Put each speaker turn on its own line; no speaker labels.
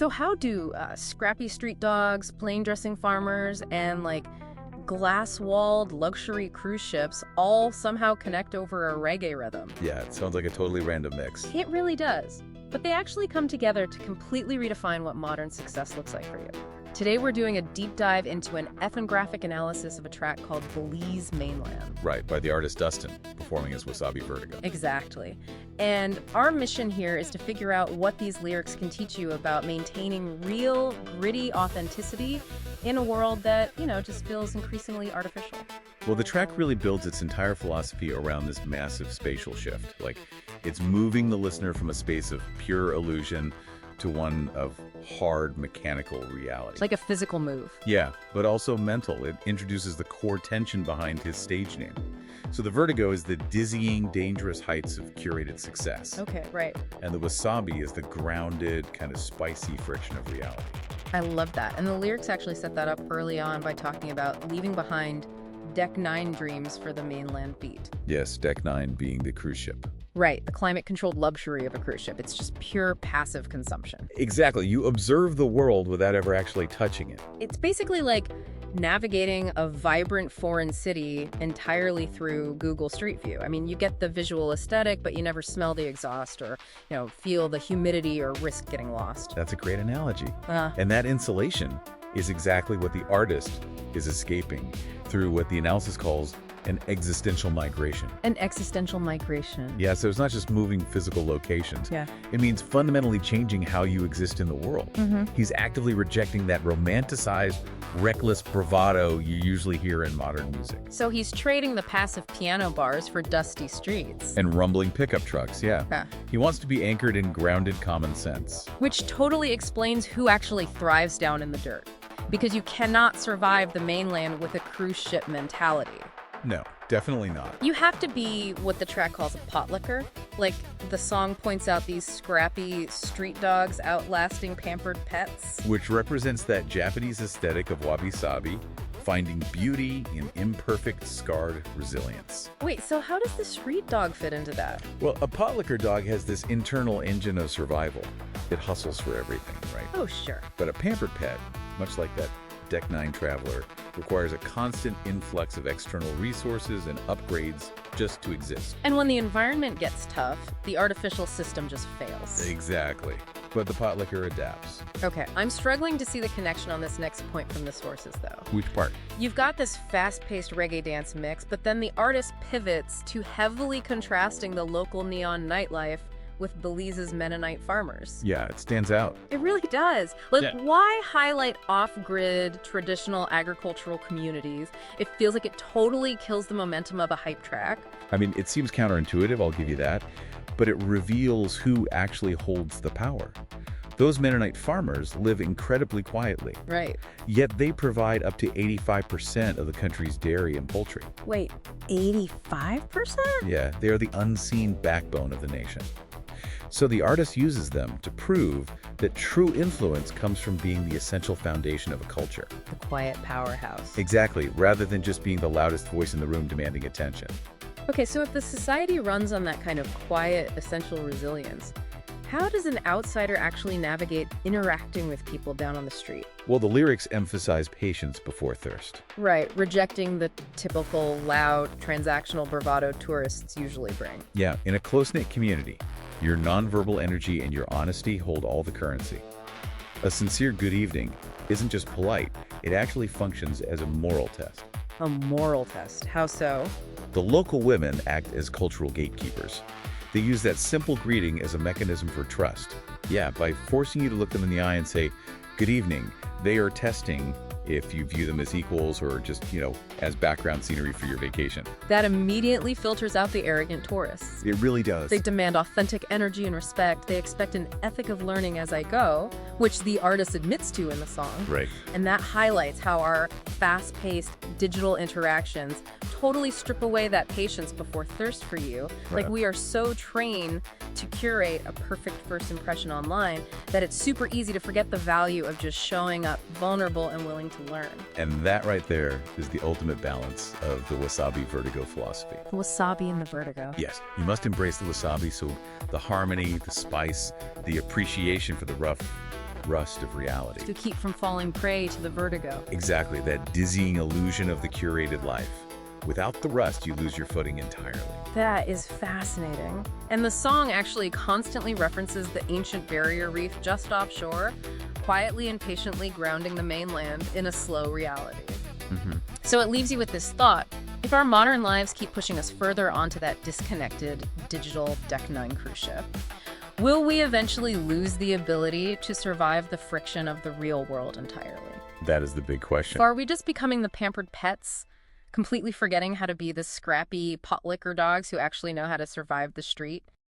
So how do scrappy street dogs, plain dressing farmers, and like glass-walled luxury cruise ships all somehow connect over a reggae rhythm?
Yeah, it sounds like a totally random mix.
It really does. But they actually come together to completely redefine what modern success looks like for you. Today we're doing a deep dive into an ethnographic analysis of a track called Belize Mainland.
Right, by the artist Dustin, performing as Wasabi Vertigo.
Exactly. And our mission here is to figure out what these lyrics can teach you about maintaining real, gritty authenticity in a world that, just feels increasingly artificial.
Well, the track really builds its entire philosophy around this massive spatial shift. Like, it's moving the listener from a space of pure illusion to one of hard mechanical reality.
Like a physical move.
Yeah, but also mental. It introduces the core tension behind his stage name. So the Vertigo is the dizzying, dangerous heights of curated success.
Okay, right.
And the Wasabi is the grounded, kind of spicy friction of reality.
I love that. And the lyrics actually set that up early on by talking about leaving behind Deck 9 dreams for the mainland beat.
Yes, Deck 9 being the cruise ship.
Right, the climate-controlled luxury of a cruise ship. It's just pure passive consumption.
Exactly. You observe the world without ever actually touching it.
It's basically like navigating a vibrant foreign city entirely through Google Street View. I mean, you get the visual aesthetic, but you never smell the exhaust or, feel the humidity or risk getting lost.
That's a great analogy. And that insulation is exactly what the artist is escaping through what the analysis calls an existential migration.
An existential migration.
Yeah, so it's not just moving physical locations.
Yeah.
It means fundamentally changing how you exist in the world. He's actively rejecting that romanticized, reckless bravado you usually hear in modern music.
So he's trading the passive piano bars for dusty streets.
And rumbling pickup trucks, yeah. He wants to be anchored in grounded common sense.
Which totally explains who actually thrives down in the dirt. Because you cannot survive the mainland with a cruise ship mentality.
No, definitely not.
You have to be what the track calls a potlucker. Like, the song points out these scrappy street dogs outlasting pampered pets.
Which represents that Japanese aesthetic of wabi-sabi, finding beauty in imperfect, scarred resilience.
Wait, so how does the street dog fit into that?
Well, a potlucker dog has this internal engine of survival. It hustles for everything, right?
Oh, sure.
But a pampered pet, much like that Deck 9 traveler, requires a constant influx of external resources and upgrades just to exist.
And when the environment gets tough, the artificial system just fails.
Exactly. But the potlucker adapts.
Okay, I'm struggling to see the connection on this next point from the sources, though.
Which part?
You've got this fast-paced reggae dance mix, but then the artist pivots to heavily contrasting the local neon nightlife with Belize's Mennonite farmers.
Yeah, it stands out.
It really does. Why highlight off-grid traditional agricultural communities? It feels like it totally kills the momentum of a hype track.
I mean, it seems counterintuitive, I'll give you that, but it reveals who actually holds the power. Those Mennonite farmers live incredibly quietly.
Right.
Yet they provide up to 85% of the country's dairy and poultry.
Wait, 85%?
Yeah, they are the unseen backbone of the nation. So the artist uses them to prove that true influence comes from being the essential foundation of a culture.
The quiet powerhouse.
Exactly, rather than just being the loudest voice in the room demanding attention.
Okay, so if the society runs on that kind of quiet, essential resilience, how does an outsider actually navigate interacting with people down on the street?
Well, the lyrics emphasize patience before thirst.
Right, rejecting the typical loud, transactional bravado tourists usually bring.
Yeah, in a close-knit community, your nonverbal energy and your honesty hold all the currency. A sincere good evening isn't just polite, it actually functions as a moral test.
A moral test. How so?
The local women act as cultural gatekeepers. They use that simple greeting as a mechanism for trust. Yeah, by forcing you to look them in the eye and say, good evening, they are testing if you view them as equals or just, as background scenery for your vacation.
That immediately filters out the arrogant tourists.
It really does.
They demand authentic energy and respect. They expect an ethic of learning as I go, which the artist admits to in the song.
Right.
And that highlights how our fast-paced digital interactions totally strip away that patience before thirst for you.
Right.
Like, we are so trained to curate a perfect first impression online that it's super easy to forget the value of just showing up vulnerable and willing to learn.
And that right there is the ultimate balance of the Wasabi Vertigo philosophy.
Wasabi and the Vertigo.
Yes, you must embrace the wasabi, so the harmony, the spice, the appreciation for the rough rust of reality.
To keep from falling prey to the vertigo.
Exactly, that dizzying illusion of the curated life. Without the rust, you lose your footing entirely.
That is fascinating. And the song actually constantly references the ancient barrier reef just offshore, quietly and patiently grounding the mainland in a slow reality. So it leaves you with this thought. If our modern lives keep pushing us further onto that disconnected, digital Deck 9 cruise ship, will we eventually lose the ability to survive the friction of the real world entirely?
That is the big question.
Or are we just becoming the pampered pets, completely forgetting how to be the scrappy pot licker dogs who actually know how to survive the street?